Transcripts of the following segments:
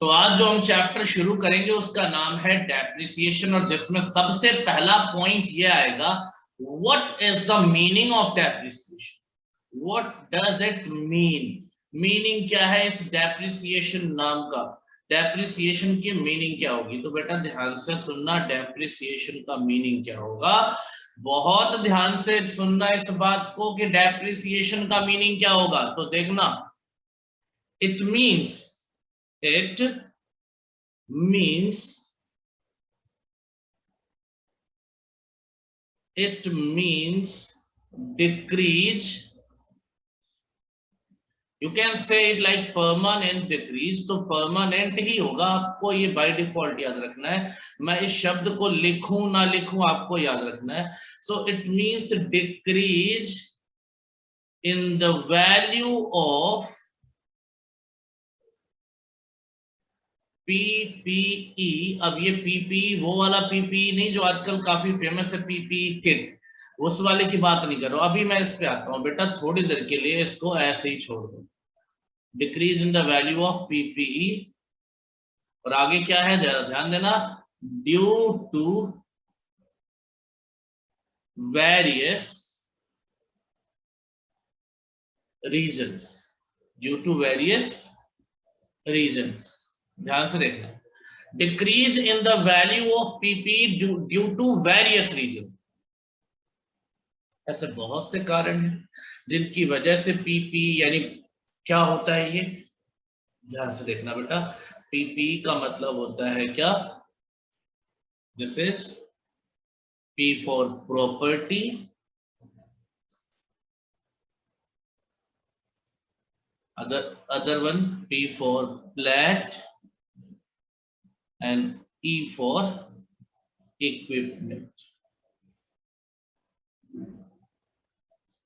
तो आज जो हम चैप्टर शुरू करेंगे उसका नाम है डेप्रिसिएशन, और जिसमें सबसे पहला पॉइंट ये आएगा, what is the meaning of depreciation, what does it mean. Meaning क्या है इस डेप्रिसिएशन नाम का, डेप्रिसिएशन की मीनिंग क्या होगी। तो बेटा ध्यान से सुनना, डेप्रिसिएशन का मीनिंग क्या होगा, बहुत ध्यान से सुनना इस बात को कि डेप्रिसिएशन का मीनिंग क्या होगा। तो देखना, it means it means decrease. You can say it like permanent decrease, तो permanent ही होगा, आपको ये by default याद रखना है। मैं इस शब्द को लिखूं ना लिखूं आपको याद रखना है। So it means decrease in the value of PPE। अब ये PPE वो वाला PPE नहीं जो आजकल काफी फेमस है, PPE किट, उस वाले की बात नहीं कर रहा हूं। अभी मैं इस पे आता हूं बेटा, थोड़ी देर के लिए इसको ऐसे ही छोड़ दो। Decrease in the value of PPE, और आगे क्या है जरा ध्यान देना, due to various reasons, due to various reasons, ध्यान से देखना, decrease in the value of PPE due to various reason. ऐसे बहुत से कारण हैं जिनकी वजह से PPE, यानी क्या होता है ये, ध्यान से देखना बेटा। PPE का मतलब होता है क्या, this is P for property, other one P for plant and E for equipment.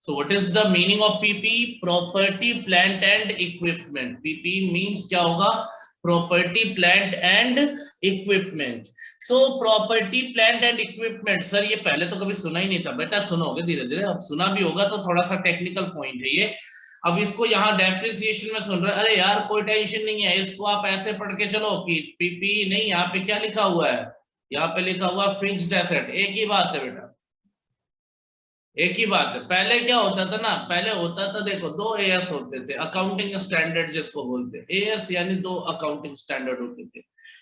So what is the meaning of PPE? Property, plant and equipment. PPE means क्या होगा, property, plant and equipment. So property, plant and equipment, sir ये पहले तो कभी सुना ही नहीं था। बेटा सुनोगे धीरे धीरे, अब सुना भी होगा तो थोड़ा सा टेक्निकल पॉइंट है ये। अब इसको यहाँ डेप्रिसिएशन में सुन रहे, अरे यार कोई टेंशन नहीं है, इसको आप ऐसे पढ़ के चलो कि PPE नहीं, यहाँ पे क्या लिखा हुआ है, यहाँ पे लिखा हुआ फिक्स्ड एसेट। एक ही बात है बेटा, एक ही बात है। पहले क्या होता था ना, पहले होता था, देखो दो AS होते थे, अकाउंटिंग स्टैंडर्ड जिसको बोलते हैं, AS यानी दो अकाउंटिंग स्टैंडर्ड होते थे।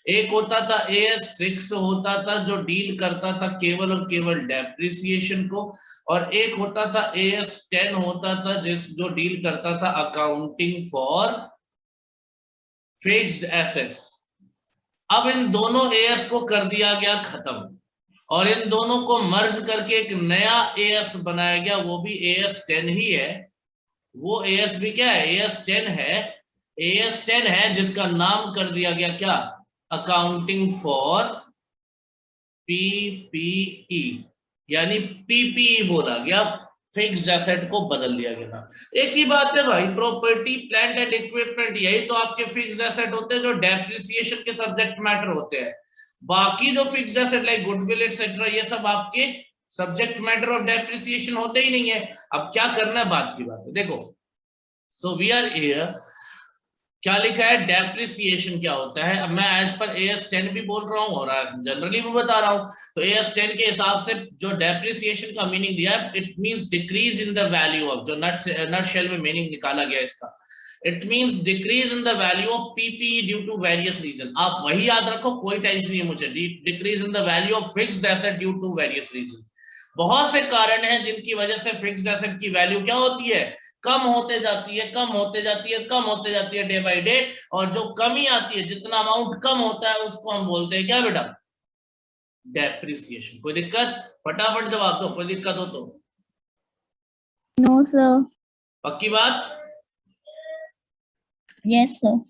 एक होता था AS6 होता था जो डील करता था केवल और केवल डेप्रिसिएशन को, और एक होता था AS10 होता था जो डील करता था अकाउंटिंग फॉर फिक्स्ड एसेट्स। अब इन दोनों AS को कर दिया गया खत्म, और इन दोनों को मर्ज करके एक नया AS बनाया गया, वो भी AS10 ही है। वो AS भी क्या है, AS10 है। AS10 है जिसका नाम कर दिया गया क्या, अकाउंटिंग फॉर PPE, यानी PPE बोला गया, फिक्स्ड एसेट को बदल दिया गया। एक ही बात है भाई, प्रॉपर्टी, प्लांट एंड इक्विपमेंट, यही तो आपके फिक्स्ड एसेट होते हैं जो डेप्रिसिएशन के सब्जेक्ट मैटर होते हैं। बाकी जो fixed asset like goodwill etcetera, ये सब आपके सब्जेक्ट मैटर ऑफ डेप्रिसिएशन होते ही नहीं है। अब क्या करना है, बात की बात है, देखो। सो वी आर हियर, क्या लिखा है, डेप्रिसिएशन क्या होता है। अब मैं एज पर AS10 भी बोल रहा हूँ और जनरली भी बता रहा हूँ। तो AS10 के हिसाब से जो डेप्रिसिएशन का मीनिंग दिया है, it means decrease in the value of, जो नट शेल में मीनिंग निकाला गया इसका, it means decrease in the value of PPE due to various reason. आप वही याद रखो, कोई टेंशन नहीं है मुझे, decrease in the value of fixed asset due to various reason. बहुत से कारण हैं जिनकी वजह से फिक्स्ड एसेट की वैल्यू क्या होती है, कम होते जाती है, कम होते जाती है, कम होते जाती है डे बाय डे। और जो कमी आती है, जितना अमाउंट कम होता है, उसको हम बोलते हैं क्या बेटा, डेप्रिसिएशन। कोई दिक्कत, फटाफट जवाब दो, कोई दिक्कत हो तो। No sir. पक्की बात, यस सर।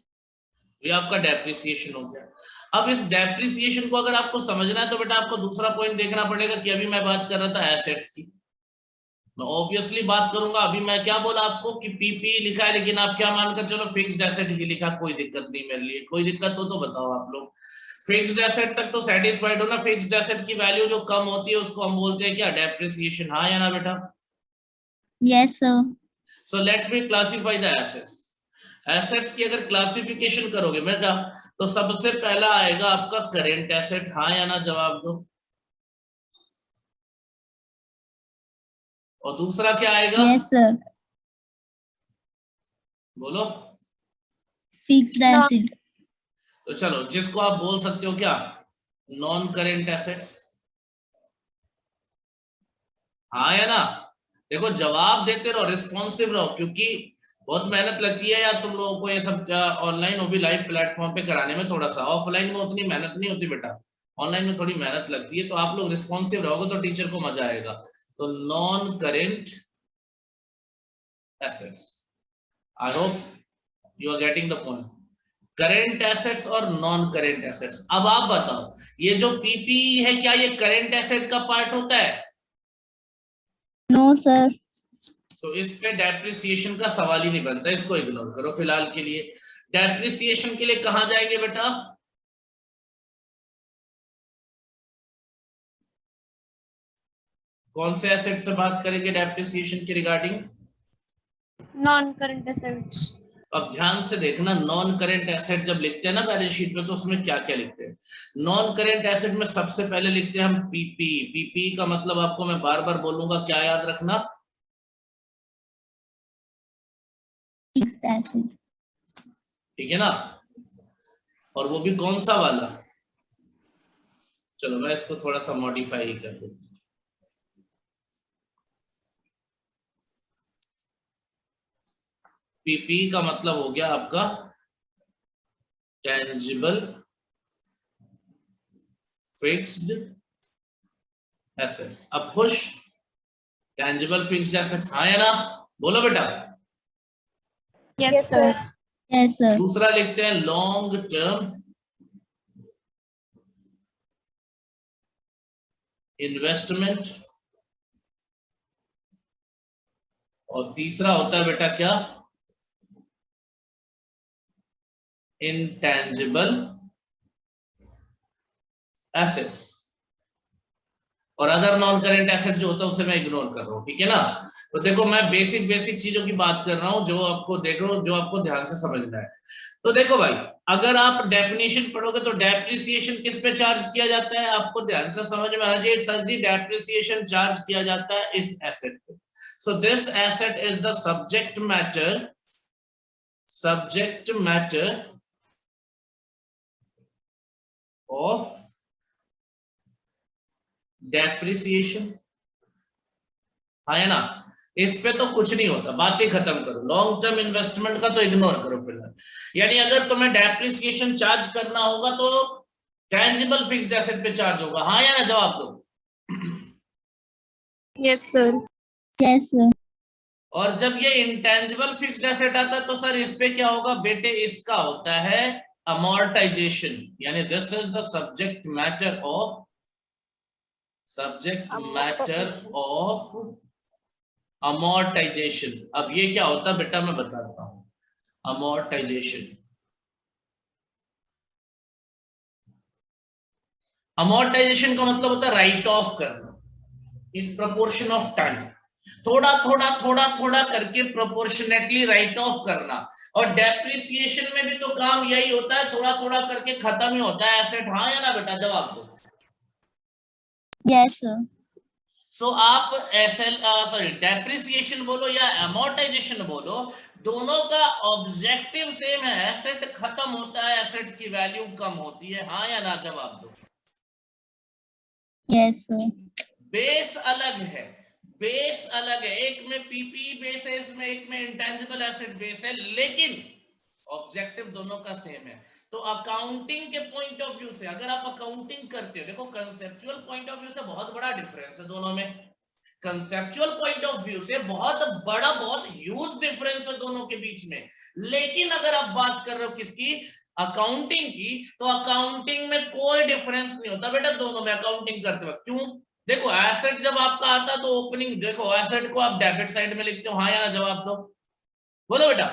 ये आपका डेप्रिसिएशन हो गया। अब इस डेप्रिसिएशन को अगर आपको समझना है तो बेटा आपको दूसरा पॉइंट देखना पड़ेगा कि अभी मैं बात कर रहा था एसेट्स की, मैं ऑब्वियसली बात करूंगा। अभी मैं क्या बोला आपको कि PPE लिखा है, लेकिन आप क्या मानकर चलो फिक्स्ड एसेट ही लिखा, कोई दिक्कत नहीं मेरे लिए। कोई दिक्कत हो तो बताओ आप लोग। फिक्स्ड एसेट तक तो सेटिस्फाइड हो ना, फिक्स्ड एसेट की वैल्यू जो कम होती है उसको हम बोलते हैं क्या, डेप्रिसिएशन। हाँ या ना बेटा? Yes sir. So let me classify the assets. Assets की अगर क्लासिफिकेशन करोगे बेटा तो सबसे पहला आएगा आपका करेंट एसेट, हाँ या ना जवाब दो। और दूसरा क्या आएगा? Yes sir. बोलो। Fixed asset. तो चलो, जिसको आप बोल सकते हो क्या, नॉन करेंट एसेट्स, हाँ या ना? देखो जवाब देते रहो, रिस्पॉन्सिव रहो, क्योंकि बहुत मेहनत लगती है यार तुम लोगों को ये सब ऑनलाइन, वो भी लाइव प्लेटफॉर्म पे कराने में। थोड़ा सा ऑफलाइन में उतनी मेहनत नहीं होती बेटा, ऑनलाइन में थोड़ी मेहनत लगती है। तो आप लोग रिस्पॉन्सिव रहोगे तो टीचर को मजा आएगा। तो non current assets, I hope you are getting the point. Current assets और नॉन करेंट एसेट्स। अब आप बताओ, ये जो पीपीई है क्या ये करेंट एसेट का पार्ट होता है? No sir. तो इस पे डेप्रिसिएशन का सवाल ही नहीं बनता, इसको इग्नोर करो फिलहाल के लिए। डेप्रिसिएशन के लिए कहां जाएंगे बेटा? कौन से एसेट से बात करेंगे डेप्रिसिएशन की रिगार्डिंग? Non current assets. अब ध्यान से देखना, नॉन करेंट एसेट जब लिखते हैं ना बैलेंस शीट में, तो उसमें क्या क्या लिखते हैं? नॉन करेंट एसेट में सबसे पहले लिखते हैं हम पीपी। पीपी का मतलब आपको मैं बार बार बोलूंगा, क्या याद रखना? Fixed asset. ठीक है ना? और वो भी कौन सा वाला? चलो मैं इसको थोड़ा सा मॉडिफाई ही कर दूं। पीपी का मतलब हो गया आपका टेंजिबल फिक्स्ड एसेट्स। अब खुश? टेंजिबल फिक्स्ड एसेट्स, हाँ या ना? बोलो बेटा। Yes sir. Yes sir. दूसरा लिखते हैं लॉन्ग टर्म इन्वेस्टमेंट। और तीसरा होता है बेटा क्या? Intangible assets. और अदर नॉन करेंट एसेट जो होता है उसे मैं इग्नोर कर रहा हूं, ठीक है ना? तो देखो मैं बेसिक बेसिक चीजों की बात कर रहा हूं, जो आपको देख रहा हूं, जो आपको ध्यान से समझना है। तो देखो भाई, अगर आप डेफिनेशन पढ़ोगे तो डेप्रिसिएशन किस पे चार्ज किया जाता है? आपको ध्यान से समझ में आ जाए सर जी, डेप्रिसिएशन चार्ज किया जाता है इस एसेट पे। So this asset is the subject matter of depreciation, हाँ है ना? इस पे तो कुछ नहीं होता, बातें खत्म करो। लॉन्ग टर्म इन्वेस्टमेंट का तो इग्नोर करो फिलहाल। यानी अगर तुम्हें डेप्रिसिएशन चार्ज करना होगा तो टेंजिबल फिक्स्ड एसेट पे चार्ज होगा, हाँ या ना? जवाब दो। Yes sir. Yes sir. और जब ये इंटेंजिबल फिक्स्ड एसेट आता है तो सर इस पे क्या होगा बेटे? इसका होता है अमोर्टाइजेशन। यानी this is the subject matter of amortisation. अब ये क्या होता है बेटा, मैं बताता हूं। अमोर्टाइजेशन, अमोर्टाइजेशन का मतलब होता है राइट ऑफ करना इन प्रोपोर्शन ऑफ टाइम। थोड़ा थोड़ा थोड़ा थोड़ा करके प्रोपोर्शनेटली राइट ऑफ करना। और डेप्रिसिएशन में भी तो काम यही होता है, थोड़ा थोड़ा करके खत्म ही होता है एसेट, हाँ या ना बेटा? जवाब दो। Yes sir. सो आप डेप्रिसिएशन बोलो या अमोर्टाइजेशन बोलो, दोनों का ऑब्जेक्टिव सेम है, एसेट खत्म होता है, एसेट की वैल्यू कम होती है, हाँ या ना? जवाब दो। Yes sir. बेस अलग है, बेस अलग है, एक में पीपी बेस है, इसमें एक में इंटेंजिबल एसेट बेस है, लेकिन ऑब्जेक्टिव दोनों का सेम है। तो अकाउंटिंग के पॉइंट ऑफ व्यू से अगर आप अकाउंटिंग करते हो, देखो कंसेप्चुअल पॉइंट ऑफ व्यू से बहुत बड़ा डिफरेंस है दोनों में। कंसेप्चुअल पॉइंट ऑफ व्यू से बहुत बड़ा, बहुत ह्यूज डिफरेंस है दोनों के बीच में। लेकिन अगर आप बात कर रहे हो किसकी? अकाउंटिंग की, तो अकाउंटिंग में कोई डिफरेंस नहीं होता बेटा दोनों में अकाउंटिंग करते वक्त। क्यों? देखो एसेट जब आपका आता है तो ओपनिंग, देखो एसेट को आप डेबिट साइड में लिखते हो, हाँ या ना? जवाब दो, बोलो बेटा।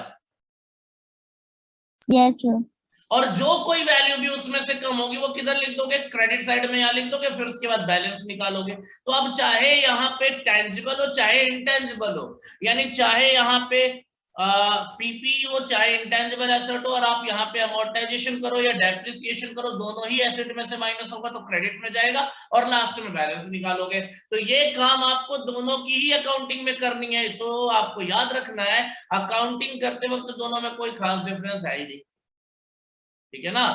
Yes sir. और जो कोई वैल्यू भी उसमें से कम होगी वो किधर लिख दोगे? क्रेडिट साइड में यहां लिख दोगे, फिर उसके बाद बैलेंस निकालोगे। तो अब चाहे यहाँ पे टेंजिबल हो चाहे इंटेंजिबल हो, यानी चाहे यहाँ पे पीपी हो चाहे इंटेंजिबल एसेट हो, और आप यहाँ पे अमोर्टाइजेशन करो या डेप्रिसिएशन करो, दोनों ही एसेट में से माइनस होगा तो क्रेडिट में जाएगा और लास्ट में बैलेंस निकालोगे। तो ये काम आपको दोनों की ही अकाउंटिंग में करनी है। तो आपको याद रखना है अकाउंटिंग करते वक्त दोनों में कोई खास डिफरेंस है ही नहीं, ठीक है ना।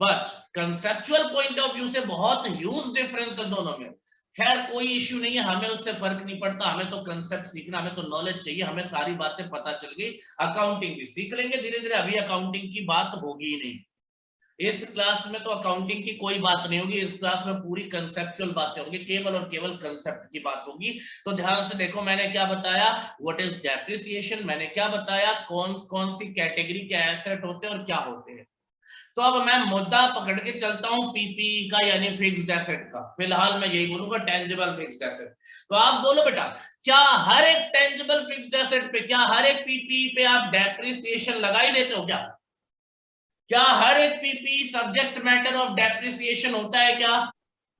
But conceptual point of view से बहुत ह्यूज डिफरेंस है दोनों में। खैर कोई इश्यू नहीं है, हमें उससे फर्क नहीं पड़ता, हमें तो कंसेप्ट सीखना, हमें तो नॉलेज चाहिए, हमें सारी बातें पता चल गई, अकाउंटिंग भी सीख लेंगे धीरे धीरे। अभी अकाउंटिंग की बात होगी ही नहीं इस क्लास में, तो अकाउंटिंग की कोई बात नहीं होगी इस क्लास में, पूरी कंसेप्चुअल बातें होंगी, केवल और केवल कंसेप्ट की बात होगी। तो ध्यान से देखो, मैंने क्या बताया, व्हाट इज डेप्रिसिएशन, मैंने क्या बताया, कौन कौन सी कैटेगरी के एसेट होते हैं और क्या होते हैं। तो अब मैं मुद्दा पकड़ के चलता हूं पीपीई का, यानी फिक्स्ड एसेट का। फिलहाल मैं यही बोलूंगा, टेंजिबल फिक्स्ड एसेट। तो आप बोलो बेटा, क्या हर एक टेंजिबल फिक्स्ड एसेट पे, क्या हर एक पीपीई पे आप डेप्रिसिएशन लगा ही देते हो क्या? क्या हर एक PPE subject matter of depreciation होता है क्या?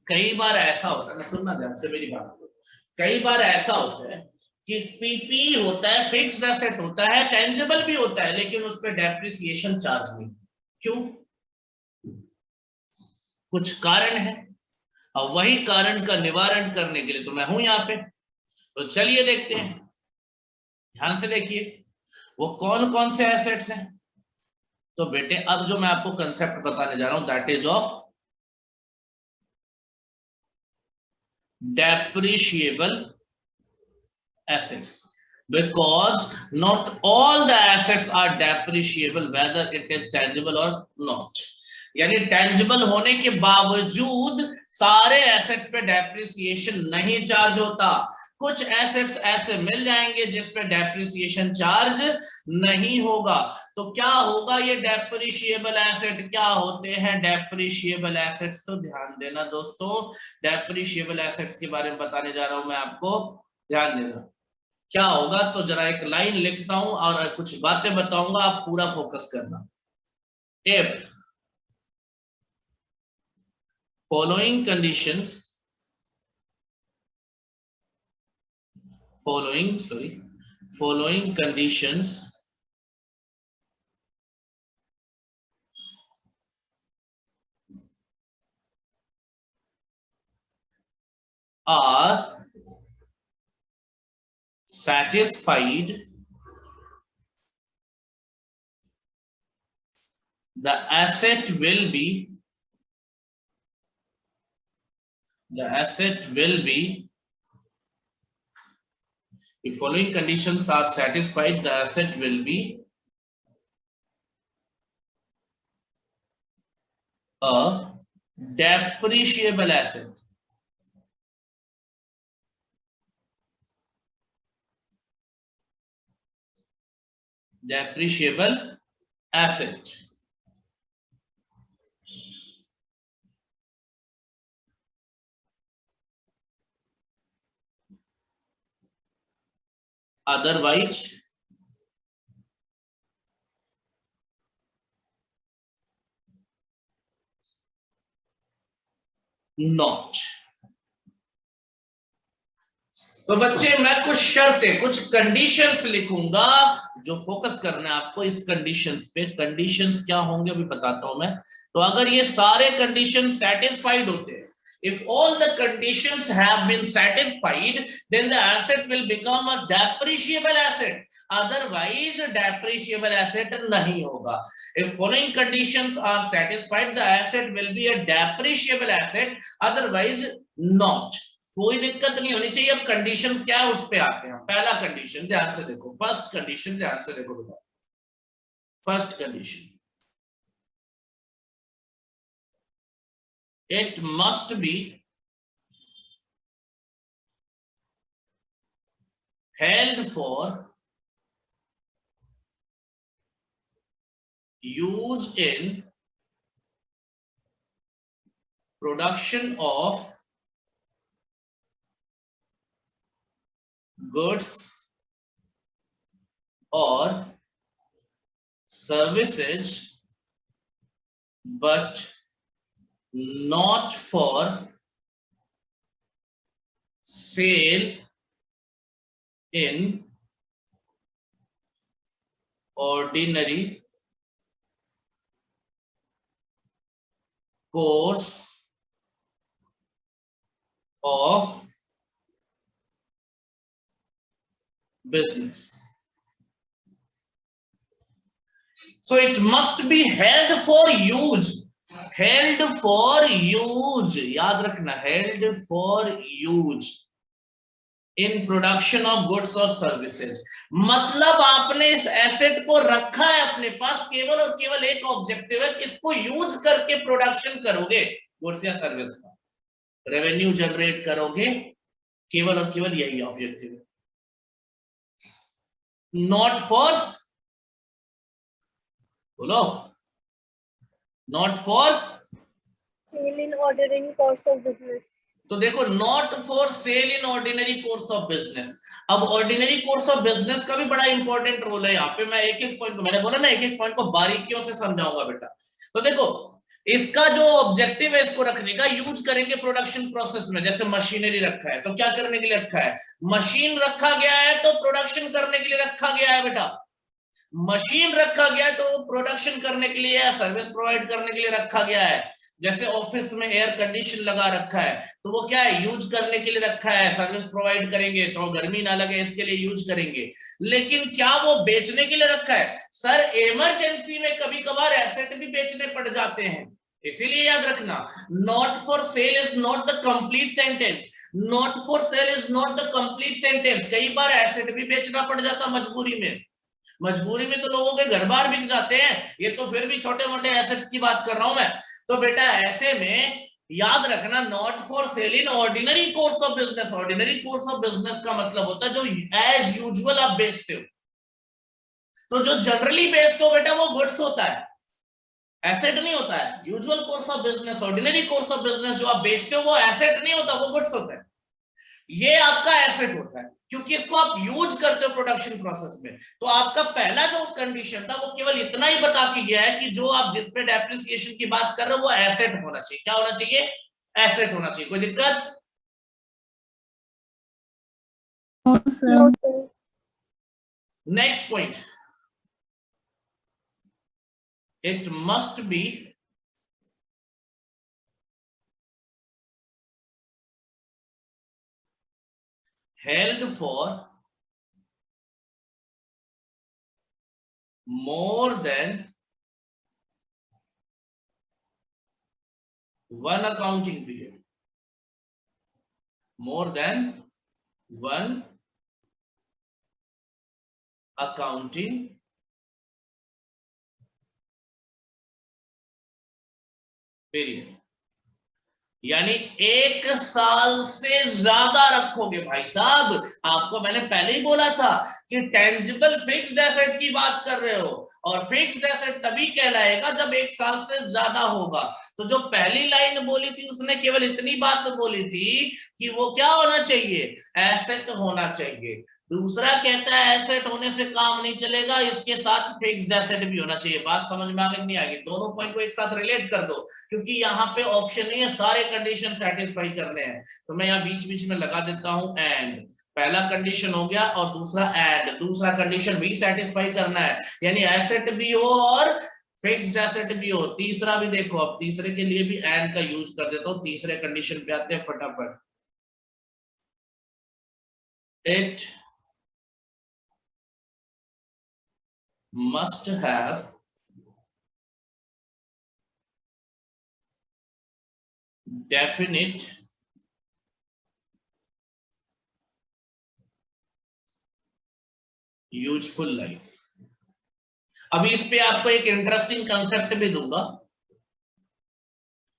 कई बार ऐसा होता है, सुनना ध्यान से मेरी बात, कई बार ऐसा होता है कि पीपीई होता है, फिक्स्ड एसेट होता है, टेंजिबल भी होता है, लेकिन उस पर डेप्रिसिएशन चार्ज नहीं। क्यों? कुछ कारण है, और वही कारण का निवारण करने के लिए तो मैं हूं यहाँ पे। तो चलिए देखते हैं, ध्यान से देखिए वो कौन कौन से एसेट्स हैं। तो बेटे अब जो मैं आपको कंसेप्ट बताने जा रहा हूं, that is of depreciable assets, because not all the assets are depreciable whether it is tangible or not। यानी टेंजिबल होने के बावजूद सारे एसेट्स पे डेप्रिसिएशन नहीं चार्ज होता। कुछ एसेट्स ऐसे मिल जाएंगे जिस पे डेप्रिसिएशन चार्ज नहीं होगा। तो क्या होगा ये डेप्रिशिएबल एसेट, क्या होते हैं डेप्रिशिएबल एसेट्स? तो ध्यान देना दोस्तों, डेप्रिशिएबल एसेट्स के बारे में बताने जा रहा हूं मैं आपको, ध्यान देना। क्या होगा तो जरा एक लाइन लिखता हूं और कुछ बातें बताऊंगा, आप पूरा फोकस करना। If following conditions are satisfied, the asset will be if following conditions are satisfied, the asset will be a depreciable asset। Depreciable asset। Otherwise not। तो बच्चे मैं कुछ शर्तें, कुछ कंडीशंस लिखूंगा, जो फोकस करना है आपको इस कंडीशंस पे। कंडीशंस क्या होंगे अभी बताता हूं मैं। तो अगर ये सारे कंडीशन सेटिस्फाइड होते हैं, if all the conditions have been satisfied, then the asset will become a depreciable asset, otherwise depreciable asset नहीं होगा। If following conditions are satisfied, the asset will be a depreciable asset, otherwise not। कोई दिक्कत नहीं होनी चाहिए। अब conditions क्या है उस पे आते हैं। पहला कंडीशन ध्यान से देखो, फर्स्ट कंडीशन ध्यान से देखो बेटा, first condition, it must be held for use in production of goods or services, but not for sale in ordinary course of business. So it must be held for use. Held for use, याद रखना, held for use in production of goods or services. मतलब आपने इस asset को रखा है अपने पास, केवल और केवल एक ऑब्जेक्टिव है, इसको यूज करके प्रोडक्शन करोगे गुड्स या सर्विस का, रेवेन्यू जनरेट करोगे, केवल और केवल यही ऑब्जेक्टिव है. नॉट फॉर, बोलो, not for sale in ordinary course of business. तो देखो, not for sale in ordinary course of business. अब ऑर्डिनरी कोर्स ऑफ बिजनेस का भी बड़ा इंपॉर्टेंट रोल है यहाँ पे. मैं एक एक पॉइंट, मैंने बोला ना, एक एक पॉइंट को बारीकियों से समझाऊंगा बेटा. तो देखो, इसका जो ऑब्जेक्टिव है इसको रखने का, यूज करेंगे प्रोडक्शन प्रोसेस में. जैसे मशीनरी रखा है तो क्या करने के लिए रखा है? मशीन रखा गया है तो प्रोडक्शन करने के लिए रखा गया है बेटा. मशीन रखा गया है तो प्रोडक्शन करने के लिए या सर्विस प्रोवाइड करने के लिए रखा गया है. जैसे ऑफिस में एयर कंडीशन लगा रखा है तो वो क्या है? यूज करने के लिए रखा है. सर्विस प्रोवाइड करेंगे तो गर्मी ना लगे इसके लिए यूज करेंगे. लेकिन क्या वो बेचने के लिए रखा है? सर, इमरजेंसी में कभी कभार एसेट भी बेचने पड़ जाते हैं. इसीलिए याद रखना, not for sale is not the complete sentence. Not for sale is not the complete sentence. कई बार एसेट भी बेचना पड़ जाता मजबूरी में. मजबूरी में तो लोगों के घर बार बिक जाते हैं. ये तो फिर भी छोटे मोटे एसेट्स की बात कर रहा हूं मैं. तो बेटा ऐसे में याद रखना, not for sale in ordinary course of business. Ordinary course of business का मतलब होता है जो एज यूजुअल आप बेचते हो. तो जो जनरली बेचते हो बेटा वो गुड्स होता है, एसेट नहीं होता है. Usual course of business, ordinary course of business जो आप बेचते हो वो एसेट नहीं होता, वो गुड्स होता है. ये आपका एसेट होता है क्योंकि इसको आप यूज करते हो प्रोडक्शन प्रोसेस में. तो आपका पहला जो कंडीशन था वो केवल इतना ही बता के गया है कि जो आप जिस पे डेप्रिसिएशन की बात कर रहे हो वो एसेट होना चाहिए. क्या होना चाहिए? एसेट होना चाहिए. कोई दिक्कत? No, sir. Next point, it must be held for more than one accounting period. More than one accounting period. यानी 1 साल से ज्यादा रखोगे भाई साहब. आपको मैंने पहले ही बोला था कि टेंजिबल फिक्स्ड एसेट की बात कर रहे हो, और फिक्स्ड एसेट तभी कहलाएगा जब 1 साल से ज्यादा होगा. तो जो पहली लाइन बोली थी उसने केवल इतनी बात बोली थी कि वो क्या होना चाहिए? एसेट होना चाहिए. दूसरा कहता है एसेट होने से काम नहीं चलेगा, इसके साथ फिक्स्ड एसेट भी होना चाहिए. बात समझ में आ गई नहीं आ गई? दोनों पॉइंट को एक साथ रिलेट कर दो क्योंकि यहाँ पे ऑप्शन नहीं है, सारे कंडीशन सेटिस्फाई करने हैं. तो मैं यहाँ बीच बीच में लगा देता हूं एंड. पहला कंडीशन हो गया और दूसरा एंड. दूसरा कंडीशन भी सेटिस्फाई करना है, यानी एसेट भी हो और फिक्स्ड एसेट भी हो. तीसरा भी देखो, अब तीसरे के लिए भी एंड का यूज कर देता हूं. तीसरे कंडीशन पे आते हैं फटाफट. It must have definite useful life. अभी इस पे आपको एक इंटरेस्टिंग कंसेप्ट भी दूंगा,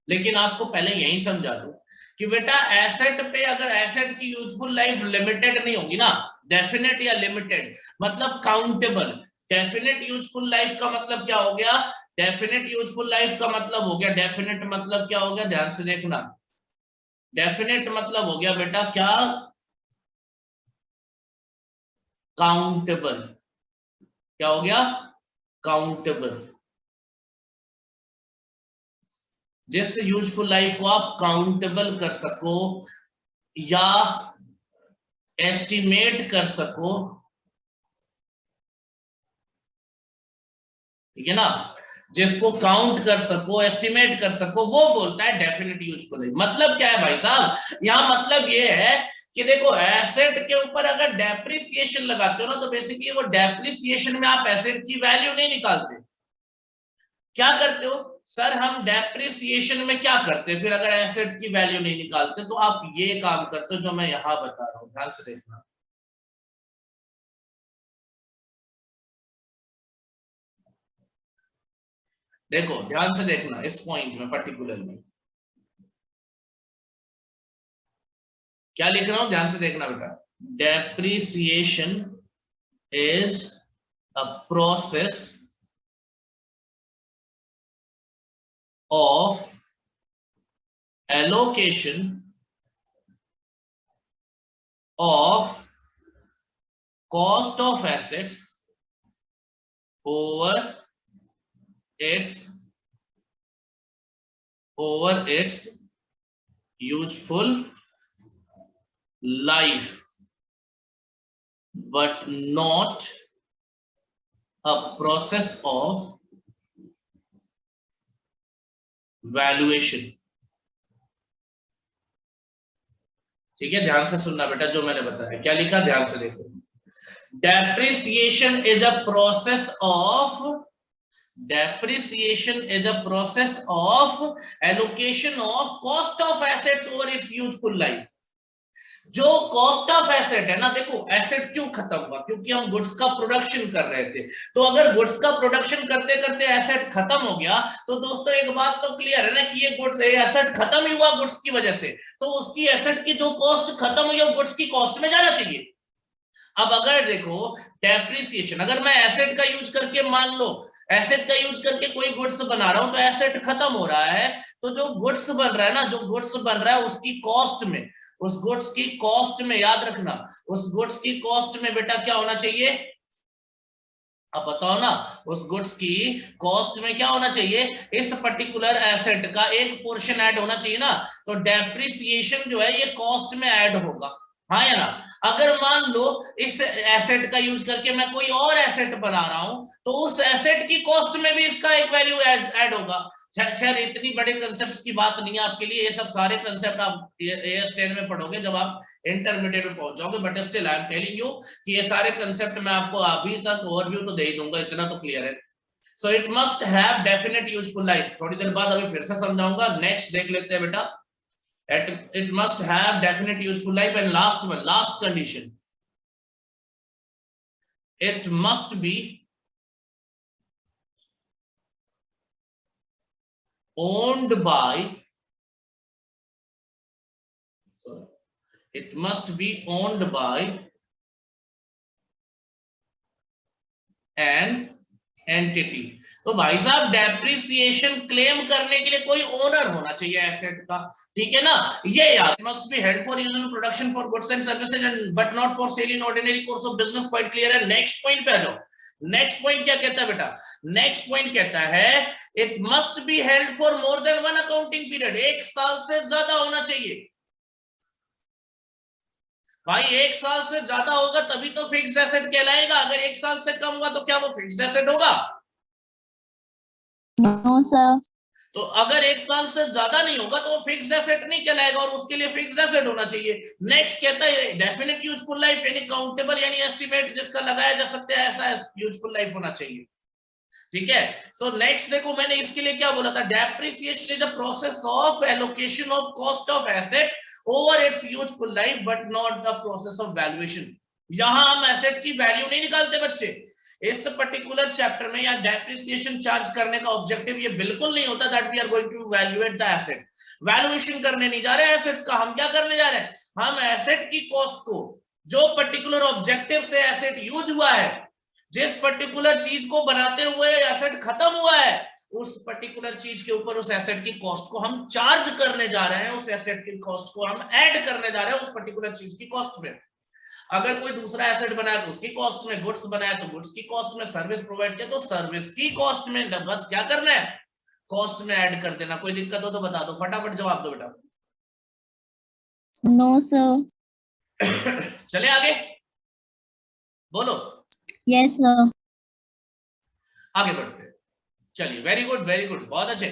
लेकिन आपको पहले यही समझा दूं कि बेटा एसेट पे अगर एसेट की यूजफुल लाइफ लिमिटेड नहीं होगी ना, डेफिनेट या लिमिटेड, मतलब काउंटेबल. डेफिनेट यूजफुल लाइफ का मतलब क्या हो गया? डेफिनेट यूजफुल लाइफ का मतलब हो गया, डेफिनेट मतलब क्या हो गया? ध्यान से देखना. डेफिनेट मतलब हो गया बेटा क्या? काउंटेबल. क्या हो गया? काउंटेबल. जिस यूजफुल लाइफ को आप काउंटेबल कर सको या एस्टिमेट कर सको, ठीक है ना, जिसको काउंट कर सको, एस्टिमेट कर सको, वो बोलता है डेफिनेट यूजफुल लाइफ। मतलब क्या है भाई साहब, यहाँ मतलब ये है कि देखो एसेट के ऊपर अगर डेप्रिसिएशन लगाते हो ना, तो बेसिकली वो डेप्रिसिएशन में आप एसेट की वैल्यू नहीं निकालते। क्या करते हो सर, हम डेप्रिसिएशन में क्या करते हैं फिर अगर एसेट की वैल्यू नहीं निकालते, तो आप ये काम करते हो जो मैं यहां बता रहा हूं, ध्यान से देखना। देखो ध्यान से देखना इस पॉइंट में पर्टिकुलरली क्या लिख रहा हूं, ध्यान से देखना बेटा। Depreciation is a process of allocation of cost of assets over its useful life, but not a process of valuation। ठीक है, ध्यान से सुनना बेटा जो मैंने बताया। क्या लिखा, ध्यान से देखो। Depreciation is a process of allocation of cost of assets over it's useful life. जो कॉस्ट ऑफ एसेट है ना, देखो एसेट क्यों खत्म हुआ, क्योंकि हम गुड्स का प्रोडक्शन कर रहे थे। तो अगर गुड्स का प्रोडक्शन करते करते एसेट खत्म हो गया, तो दोस्तों एक बात तो क्लियर है ना कि ये गुड्स एसेट खत्म ही हुआ गुड्स की वजह से, तो उसकी एसेट की जो कॉस्ट खत्म हुई है गुड्स की कॉस्ट में जाना चाहिए। अब अगर देखो डेप्रिसिएशन, अगर मैं एसेट का यूज करके, मान लो एसेट का यूज करके कोई गुड्स बना रहा हूं, तो एसेट खत्म हो रहा है, तो जो गुड्स बन रहा है ना, जो गुड्स बन रहा है उसकी कॉस्ट में, उस गुड्स की कॉस्ट में, याद रखना उस गुड्स की कॉस्ट में बेटा क्या होना चाहिए, अब बताओ ना, उस गुड्स की कॉस्ट में क्या होना चाहिए, इस पर्टिकुलर एसेट का एक पोर्शन ऐड होना चाहिए ना। तो डेप्रिसिएशन जो है ये कॉस्ट में ऐड होगा, हाँ या ना। अगर मान लो इस एसेट का यूज करके मैं कोई और एसेट बना रहा हूं, तो उस एसेट की कॉस्ट में भी इसका एक वैल्यू ऐड होगा। खैर इतनी बड़े कंसेप्ट्स की बात नहीं है आपके लिए, ये सब सारे कंसेप्ट आप AS10 में पढ़ोगे जब आप इंटरमीडिएट में पहुंच जाओगे, but still I am telling you कि ये सारे कंसेप्ट मैं आपको अभी तक ओवरव्यू तो दे ही दूंगा, इतना तो क्लियर है। So it must have definite useful life, थोड़ी देर बाद अभी फिर से समझाऊंगा। नेक्स्ट देख लेते हैं बेटा, it must have definite useful life, and last one, last condition, it must be owned by, it must be owned by an entity। तो भाई साहब डेप्रिसिएशन क्लेम करने के लिए कोई ओनर होना चाहिए एसेट का, ठीक है ना, ये याद। Must be held for use in production for goods and services and but not for sale in ordinary course of business. Point clear है। नेक्स्ट पॉइंट पे आ जाओ। नेक्स्ट पॉइंट क्या कहता है बेटा, नेक्स्ट पॉइंट कहता है it must be held for more than one accounting period, 1 साल से ज्यादा होना चाहिए। भाई 1 साल से ज्यादा होगा तभी तो फिक्स्ड एसेट कहलाएगा, अगर 1 साल से कम हुआ तो क्या वो फिक्स्ड एसेट होगा? No sir. तो अगर 1 साल से ज्यादा नहीं होगा तो वो फिक्स्ड एसेट नहीं कहलाएगा, और उसके लिए फिक्स्ड एसेट होना चाहिए। नेक्स्ट कहता है डेफिनेट यूजफुल लाइफ, यानी काउंटेबल यानी एस्टिमेट जिसका लगाया जा सकता है, ऐसा यूजफुल लाइफ होना चाहिए, ठीक है। सो नेक्स्ट देखो मैंने इसके लिए क्या बोला था, depreciation is a process of allocation of cost of assets over it's useful life but not the process of valuation. यहां हम एसेट की वैल्यू नहीं निकालते बच्चे, इस पर्टिकुलर चैप्टर में या डेप्रिसिएशन चार्ज करने का ऑब्जेक्टिव ये बिल्कुल नहीं होता that we are going to valuate the asset. Valuation करने नहीं जा रहे एसेट्स का, हम क्या करने जा रहे हैं, हम एसेट की कॉस्ट को, जो पर्टिकुलर ऑब्जेक्टिव से एसेट यूज हुआ है, जिस पर्टिकुलर चीज को बनाते हुए एसेट खत्म हुआ है, उस पर्टिकुलर चीज के ऊपर उस एसेट की कॉस्ट को हम चार्ज करने जा रहे हैं, उस एसेट की कॉस्ट को हम ऐड करने जा रहे हैं उस पर्टिकुलर चीज की कॉस्ट में। अगर कोई दूसरा एसेट बनाया तो उसकी कॉस्ट में, गुड्स बनाया तो गुड्स की कॉस्ट में, सर्विस प्रोवाइड किया तो सर्विस की कॉस्ट में, बस क्या करना है, कॉस्ट में ऐड कर देना। कोई दिक्कत हो तो बता दो, फटाफट जवाब दो बेटा। No sir. चले आगे, बोलो। Yes sir. आगे बढ़ते हैं। चलिए, वेरी गुड, बहुत अच्छे।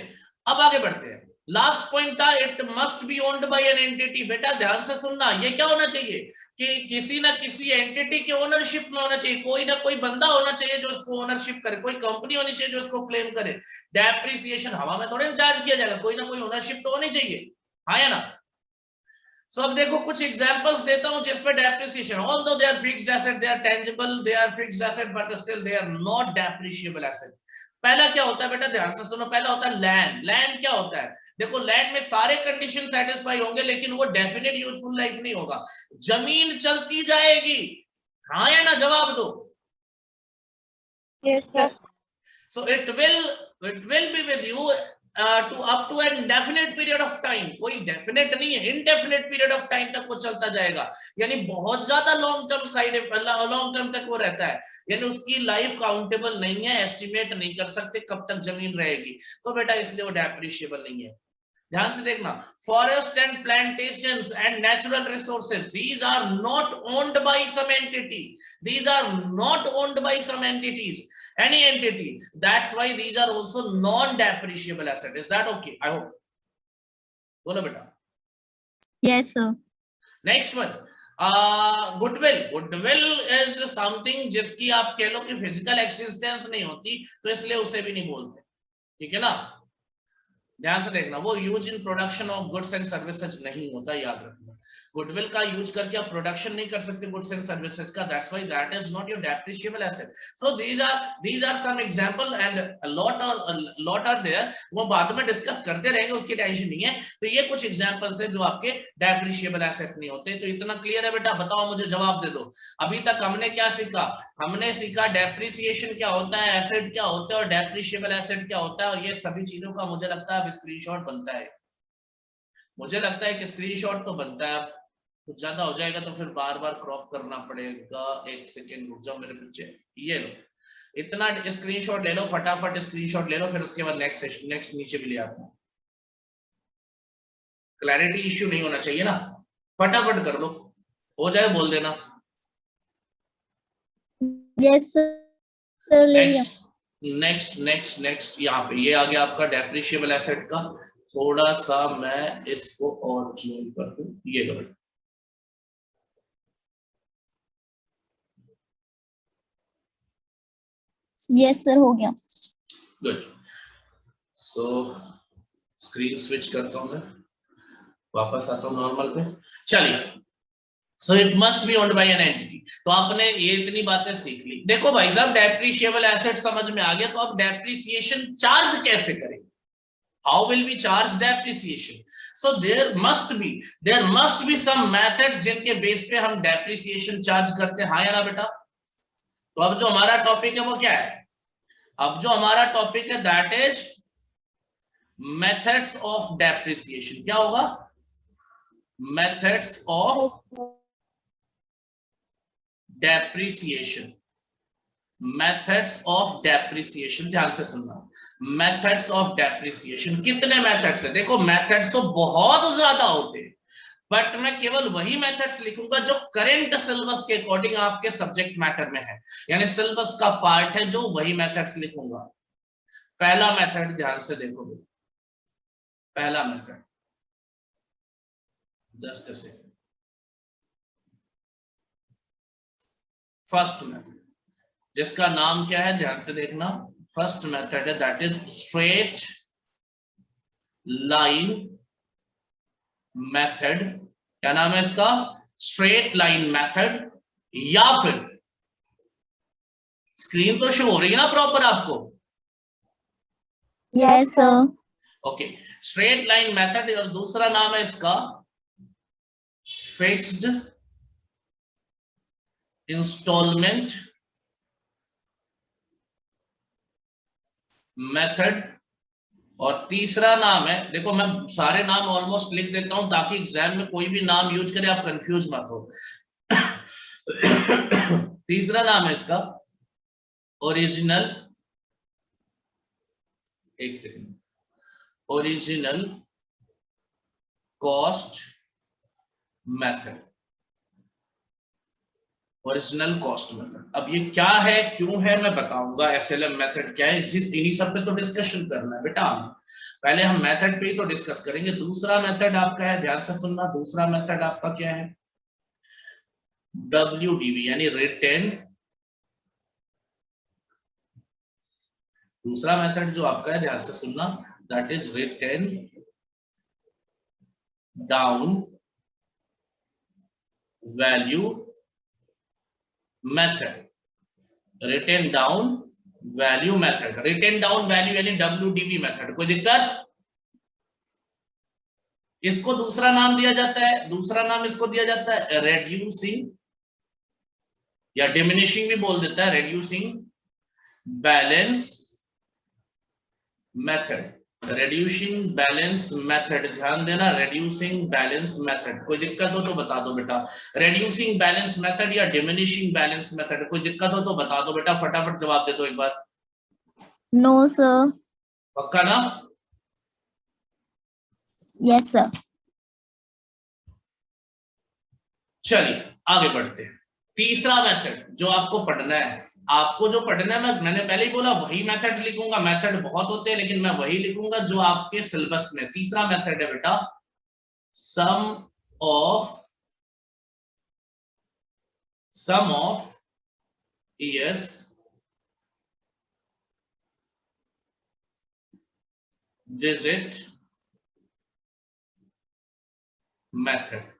अब आगे बढ़ते हैं। लास्ट पॉइंट था, it must be owned by an entity. बेटा ध्यान से सुनना, ये क्या होना चाहिए कि किसी ना किसी एंटिटी के ओनरशिप में होना चाहिए, कोई ना कोई बंदा होना चाहिए जो इसको ओनरशिप करे, कोई कंपनी होनी चाहिए जो इसको क्लेम करे। डेप्रिसिएशन हवा में थोड़े चार्ज किया जाएगा, कोई ना कोई ओनरशिप तो होनी चाहिए, हाँ या ना। सो अब देखो कुछ एग्जांपल्स देता हूं जिस पे depreciation, although they are fixed asset, they are tangible, they are fixed asset, but still they are not depreciable asset. पहला क्या होता है बेटा, ध्यान से सुनो, पहला होता है लैंड। लैंड क्या होता है, देखो लैंड में सारे कंडीशन सेटिस्फाई होंगे लेकिन वो डेफिनेट यूजफुल लाइफ नहीं होगा, जमीन चलती जाएगी, हाँ या ना, जवाब दो। Yes, sir. So it will be with you to up to an indefinite period of time। कोई डेफिनेट नहीं है, indefinite period of time तक वो चलता जाएगा, यानी बहुत ज्यादा लॉन्ग टर्म तक वो रहता है, यानी उसकी लाइफ काउंटेबल नहीं है, एस्टिमेट नहीं कर सकते कब तक जमीन रहेगी, तो बेटा इसलिए वो डेप्रिशिएबल नहीं है। ध्यान से देखना, forest and plantations and natural resources, these are not owned by some entity, these are not owned by some entities, any entity, that's why these are also non depreciable asset। Is that okay? I hope, बोलो बेटा। Yes, sir. Next one, goodwill. Goodwill is something जिसकी आप कह लो कि physical existence नहीं होती, तो इसलिए उसे भी नहीं बोलते, ठीक है ना। ध्यान से देखना, वो use in production of goods and services नहीं होता, याद रखना। गुडविल का यूज करके आप प्रोडक्शन नहीं कर सकते गुड्स एंड सर्विसेज का, that's why that is not your depreciable asset. So these are some example and a lot are there, वो बाद में डिस्कस करते रहेंगे, उसकी टेंशन नहीं है। तो ये कुछ एग्जांपल्स है जो आपके डेप्रिशिएबल एसेट नहीं होते। तो इतना क्लियर है बेटा, बताओ मुझे, जवाब दे दो। अभी तक हमने क्या सीखा, हमने सीखा डेप्रिसिएशन क्या होता है, एसेट क्या होता है और डेप्रिशिएबल एसेट क्या होता है, और ये सभी चीजों का मुझे लगता है स्क्रीनशॉट बनता है, मुझे लगता है कि स्क्रीनशॉट तो बनता है। कुछ ज्यादा हो जाएगा तो फिर बार बार क्रॉप करना पड़ेगा। एक सेकेंड रुक जाओ मेरे पीछे, ये लो, इतना स्क्रीनशॉट ले लो, फटाफट स्क्रीनशॉट ले लो, फिर उसके बाद नेक्स्ट नीचे भी ले आता हूं। क्लैरिटी इश्यू नहीं होना चाहिए ना, फटाफट कर लो, हो जाए बोल देना। Yes, sir. नेक्स्ट यहाँ पे ये आ गया आपका डेप्रिशिएबल एसेट का। थोड़ा सा मैं इसको और जूम कर दूं, ये लो। Yes, sir, हो गया। गुड। सो स्क्रीन स्विच करता हूं मैं, वापस आता हूं नॉर्मल पे। चलिए, so it must be owned by an entity. तो आपने ये इतनी बातें सीख ली। देखो भाई साहब, डेप्रिशिएबल एसेट समझ में आ गया, तो अब डेप्रिसिएशन चार्ज कैसे करेंगे, how will we charge depreciation? So there must be some methods जिनके बेस पे हम डेप्रिसिएशन चार्ज करते हैं, हाँ या ना बेटा। तो अब जो हमारा टॉपिक है वो क्या है, अब जो हमारा टॉपिक है that is methods of depreciation. क्या होगा, methods of depreciation, methods of depreciation. ध्यान से सुनना, मेथड्स ऑफ डेप्रिसिएशन, कितने मेथड्स है, देखो मेथड्स तो बहुत ज्यादा होते हैं, बट मैं केवल वही मेथड्स लिखूंगा जो करंट सिलेबस के अकॉर्डिंग आपके सब्जेक्ट मैटर में है, यानी सिलेबस का पार्ट है जो, वही मेथड्स लिखूंगा। पहला मेथड ध्यान से देखोगे, पहला method, just a second, first method जिसका नाम क्या है, ध्यान से देखना, फर्स्ट मेथड है that is straight line method. क्या नाम है इसका, स्ट्रेट लाइन मेथड, या फिर स्क्रीन तो शो हो रही है ना प्रॉपर आपको, Yes, sir. Okay, straight line method, और दूसरा नाम है इसका फिक्स्ड इंस्टॉलमेंट मेथड, और तीसरा नाम है, देखो मैं सारे नाम ऑलमोस्ट लिख देता हूं ताकि एग्जाम में कोई भी नाम यूज करे आप कंफ्यूज मत हो। तीसरा नाम है इसका ओरिजिनल, एक second, original cost method. Original cost method. अब ये क्या है, क्यों है, मैं बताऊंगा। एसएलएम मेथड क्या है, जिस इन्हीं सब पे तो डिस्कशन करना है बेटा। पहले हम मेथड पे ही तो डिस्कस करेंगे। दूसरा मेथड आपका है, ध्यान से सुनना, दूसरा मेथड आपका क्या है, WDV यानी रिटेन। दूसरा मेथड जो आपका है, ध्यान से सुनना, that is written down value method. Written down value method, written down value यानी WDV मेथड। कोई दिक्कत? इसको दूसरा नाम दिया जाता है, दूसरा नाम इसको दिया जाता है रेड्यूसिंग या डिमिनिशिंग भी बोल देता है, reducing balance method. Reducing balance method, ध्यान देना, रेड्यूसिंग बैलेंस मेथड। कोई दिक्कत हो तो बता दो बेटा। रेड्यूसिंग बैलेंस मेथड या डिमिनिशिंग बैलेंस मेथड, कोई दिक्कत हो तो बता दो बेटा, फटाफट जवाब दे दो एक बार। No sir. पक्का ना? Yes sir. चलिए आगे बढ़ते हैं। तीसरा मेथड जो आपको पढ़ना है, आपको जो पढ़ना है, मैंने पहले ही बोला वही मेथड लिखूंगा। मेथड बहुत होते हैं लेकिन मैं वही लिखूंगा जो आपके सिलेबस में। तीसरा मेथड है बेटा सम ऑफ ईयर्स डिजिट मेथड।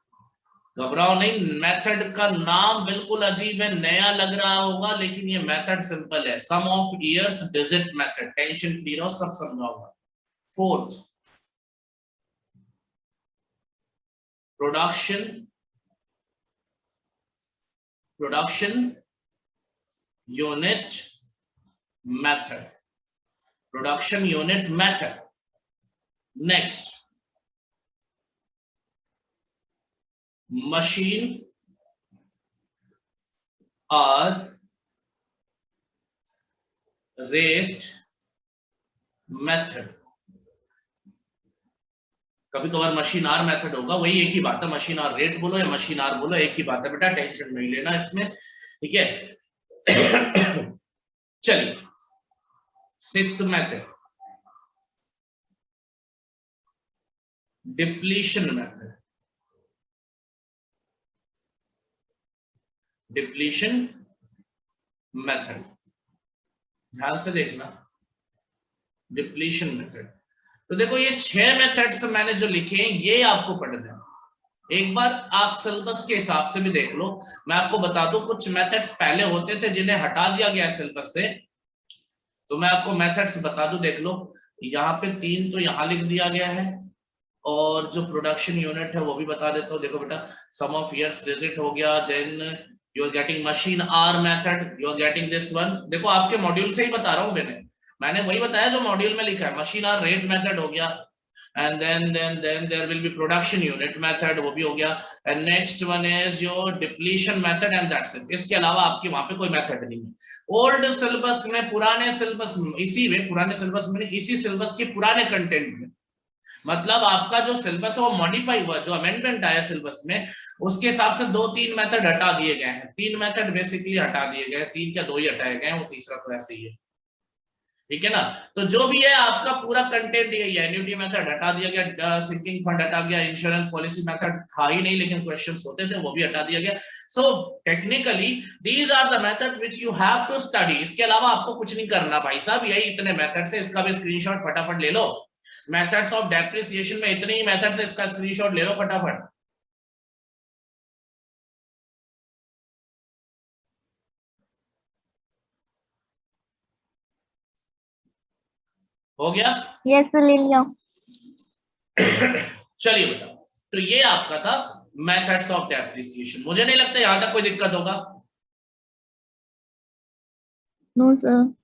घबराओ नहीं, मेथड का नाम बिल्कुल अजीब है, नया लग रहा होगा, लेकिन ये मेथड सिंपल है, sum of years digit method. Tension free रहो, सब समझाऊंगा। Fourth, production unit method. Production unit method. Next, machine hour rate method. कभी कभार मशीन आर मेथड होगा, वही एक ही बात है, मशीन आर रेट बोलो या मशीन आर बोलो, एक ही बात है बेटा, टेंशन नहीं लेना इसमें, ठीक है। चलिए, sixth method depletion method. Depletion method, ध्यान से देखना, डिप्लीशन मेथड। तो देखो ये 6 मेथड्स मैंने जो लिखे हैं ये आपको पढ़ने हैं। एक बार आप सिलेबस के हिसाब से भी देख लो। मैं आपको बता दूं, कुछ मेथड्स पहले होते थे जिन्हें हटा दिया गया सिलेबस से, तो मैं आपको मेथड्स बता दूं, देख लो। यहाँ पे 3 तो यहाँ लिख दिया गया है, और जो प्रोडक्शन यूनिट है वो भी बता देता हूँ। देखो बेटा, सम ऑफ ईयर्स डिजिट हो गया, then you are getting machine hour method, you are getting this one. देखो आपके मॉड्यूल से ही बता रहा हूँ, मैंने वही बताया जो मॉड्यूल में लिखा है। मशीन आर रेट मेथड हो गया, and then there will be production unit method, वो भी हो गया, and next one is your depletion method and that's it। इसके अलावा आपके वहां पे कोई मेथड नहीं है। ओल्ड सिलेबस में, पुराने सिलेबस इसी में, पुराने सिलेबस में इसी सिलेबस के पुराने कंटेंट में, मतलब आपका जो सिलेबस है वो मॉडिफाई हुआ, जो अमेंडमेंट आया सिलेबस में उसके हिसाब से 2-3 मेथड हटा दिए गए हैं। 3 मेथड बेसिकली हटा दिए गए, 3 क्या 2 ही हटाए गए हैं, वो तीसरा तो ऐसे ही है, ठीक है ना। तो जो भी है आपका पूरा कंटेंट यही है। एन्युटी मेथड हटा दिया गया, सिंकिंग फंड हटा गया, इंश्योरेंस पॉलिसी मेथड था ही नहीं लेकिन क्वेश्चंस होते थे, वो भी हटा दिया गया। So technically these are the methods which you have to study. इसके अलावा आपको कुछ नहीं करना भाई साहब, यही इतने मेथड्स है, इसका भी स्क्रीनशॉट फटाफट ले लो। मेथड्स ऑफ डेप्रिसिएशन में इतने ही मेथड्स है, इसका स्क्रीनशॉट ले लो फटाफट। हो गया? यस सर, ले लिया। चलिए बेटा, तो ये आपका था मेथड्स ऑफ डेप्रिसिएशन। मुझे नहीं लगता यहां तक कोई दिक्कत होगा। No sir.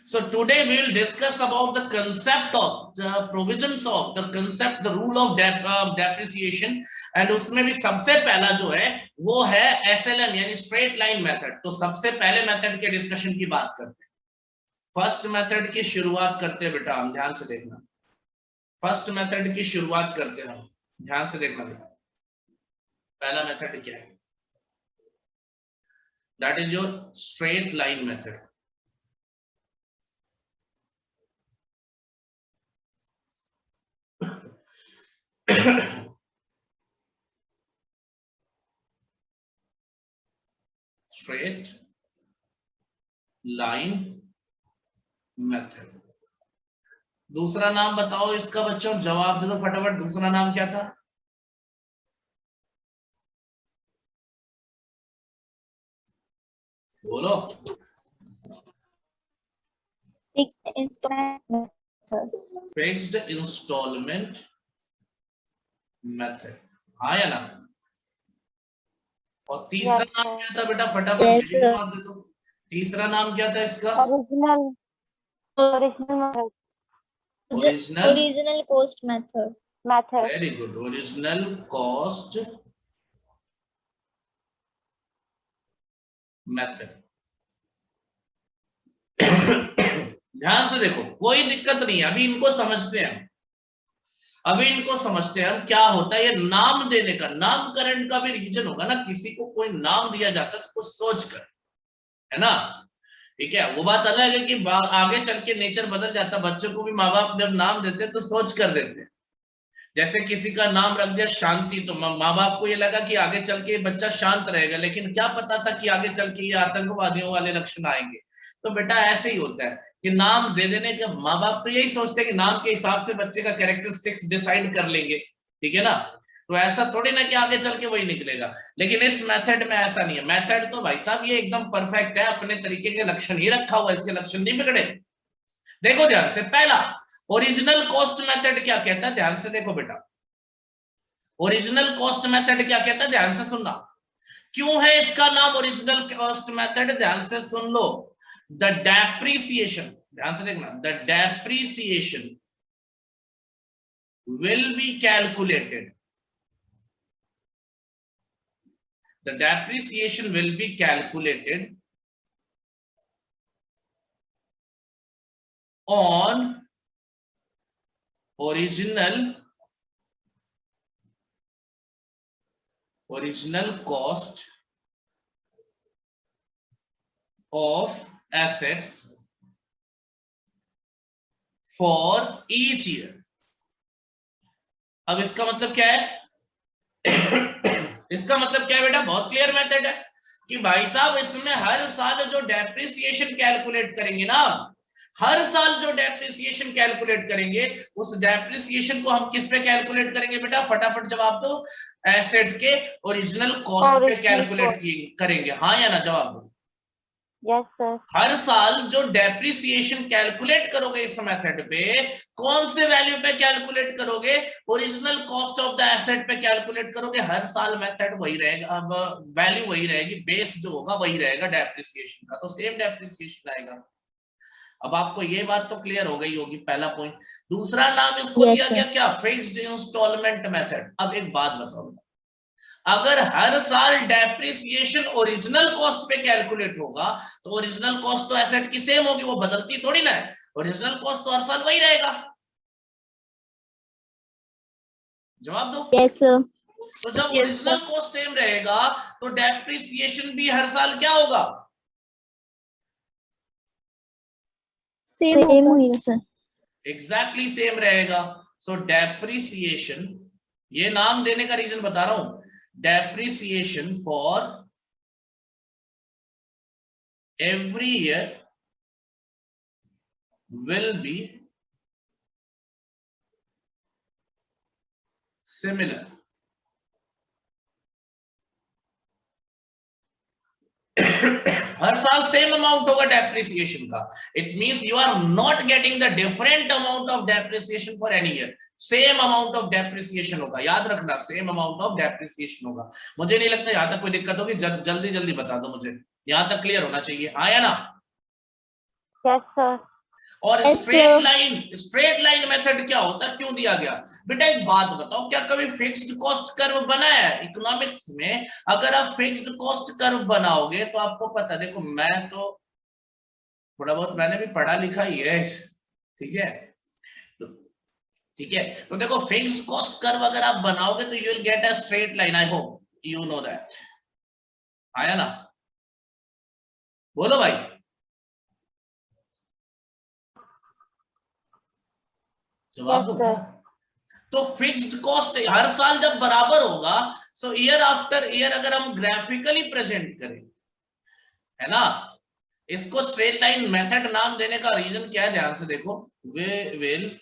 So today we will discuss about the concept of the provisions of the concept, the rule of depreciation, and उसमें भी सबसे पहला जो है वो है SLM यानी स्ट्रेट लाइन मेथड। तो सबसे पहले मेथड के डिस्कशन की बात करते हैं। फर्स्ट मेथड की शुरुआत करते हैं बेटा, हम ध्यान से देखना। फर्स्ट मेथड की शुरुआत करते हैं हम, ध्यान से देखना बेटा। पहला मेथड क्या है? That is your straight line method. Straight line method. दूसरा नाम बताओ इसका बच्चों, जवाब दे दो फटाफट, दूसरा नाम क्या था? बोलो। Fixed installment method. Fixed installment method, हाँ या ना? और तीसरा Yes, नाम sir. क्या था बेटा, फटाफट Yes, जल्दी sir. जवाब दे दो। तीसरा नाम क्या था इसका? Original method. Original, Original cost method. Method. Very good, original cost method. ध्यान से देखो, कोई दिक्कत नहीं है, अभी इनको समझते हैं। अभी इनको समझते हैं हम क्या होता है ये नाम देने का, नामकरण का भी रीजन होगा ना, किसी को कोई नाम दिया जाता है तो कुछ सोच कर, है ना? ठीक है, वो बात अलग है कि आगे चल के नेचर बदल जाता, बच्चों को भी माँ बाप जब नाम देते हैं तो सोच कर देते हैं। जैसे किसी का नाम रख दिया शांति, तो माँ बाप को ये लगा कि आगे चल के बच्चा शांत रहेगा, लेकिन क्या पता था कि आगे चल के ये आतंकवादियों वाले लक्षण आएंगे। तो बेटा ऐसे ही होता है कि नाम दे देने के माँ बाप तो यही सोचते हैं कि नाम के हिसाब से बच्चे का कैरेक्टरिस्टिक्स डिसाइड कर लेंगे, ठीक है ना? तो ऐसा थोड़ी ना कि आगे चल के वही निकलेगा, लेकिन इस मेथड में ऐसा नहीं है। मेथड तो भाई साहब ये एकदम परफेक्ट है, अपने तरीके के लक्षण ही रखा हुआ है, इसके लक्षण नहीं बिगड़े। देखो ध्यान से, पहला ओरिजिनल कॉस्ट मेथड क्या कहता है, ध्यान से देखो बेटा। ओरिजिनल कॉस्ट मेथड क्या कहता है, ध्यान से सुनना। क्यों है इसका नाम ओरिजिनल कॉस्ट मेथड, ध्यान से सुन लो। द डेप्रिसिएशन, ध्यान से देखना, the depreciation will be calculated, the depreciation will be calculated on original cost of assets for each year। अब इसका मतलब क्या है? इसका मतलब क्या है बेटा, बहुत क्लियर मेथड है कि भाई साहब इसमें हर साल जो डेप्रिसिएशन कैलकुलेट करेंगे ना, हर साल जो डेप्रिसिएशन कैलकुलेट करेंगे, उस डेप्रिसिएशन को हम किस पे कैलकुलेट करेंगे बेटा, फटाफट जवाब दो। एसेट के ओरिजिनल कॉस्ट पे कैलकुलेट करेंगे, हाँ या ना? जवाब दो। Yes, sir. हर साल जो डेप्रिसिएशन कैलकुलेट करोगे इस मेथड पे, कौन से वैल्यू पे कैलकुलेट करोगे? Original cost of the asset पे कैलकुलेट करोगे। हर साल मेथड वही रहेगा, अब वैल्यू वही रहेगी, बेस जो होगा वही रहेगा डेप्रिसिएशन का, तो सेम डेप्रिसिएशन आएगा। अब आपको ये बात तो क्लियर हो गई होगी, पहला पॉइंट। दूसरा नाम इसको Yes, दिया sir. गया क्या, फिक्स्ड इंस्टॉलमेंट मेथड। अब एक बात बताओ, अगर हर साल डेप्रिसिएशन ओरिजिनल कॉस्ट पे कैलकुलेट होगा, तो ओरिजिनल कॉस्ट तो एसेट की सेम होगी, वो बदलती थोड़ी ना है। ओरिजिनल कॉस्ट तो हर साल वही रहेगा। जवाब दो। Yes, sir. तो जब Yes, original sir. Cost same रहेगा तो डेप्रिसिएशन भी हर साल क्या होगा? Same Same होगा. होगा sir. एग्जैक्टली सेम रहेगा। सो डेप्रिसिएशन, ये नाम देने का रीजन बता रहा हूं, depreciation for every year will be similar। हर साल सेम अमाउंट होगा डेप्रिसिएशन का। It means you are not getting the different amount of depreciation for any year. Same amount of depreciation होगा, याद रखना, सेम अमाउंट ऑफ डेप्रिसिएशन होगा। मुझे नहीं लगता यहां तक कोई दिक्कत होगी, जल्दी जल्दी बता दो मुझे, यहां तक क्लियर होना चाहिए, हाँ या ना? Yes, sir. और Yes, स्ट्रेट लाइन मेथड क्या होता है, क्यों दिया गया? बेटा एक बात बताओ, क्या कभी फिक्स्ड कॉस्ट कर्व बना है इकोनॉमिक्स में? अगर आप फिक्स्ड कॉस्ट कर्व बनाओगे तो आपको पता, देखो मैं तो थोड़ा बहुत मैंने भी पढ़ा लिखा ही है, ठीक है? तो ठीक है, तो देखो फिक्स्ड कॉस्ट कर्व अगर आप बनाओगे तो you will get a straight line. I hope you know that, आया ना? बोलो भाई। जवाब दो। तो फिक्स्ड कॉस्ट हर साल जब बराबर होगा, सो ईयर आफ्टर ईयर अगर हम ग्राफिकली प्रेजेंट करें, है ना, इसको स्ट्रेट लाइन मेथड नाम देने का रीजन क्या है, ध्यान से देखो। We will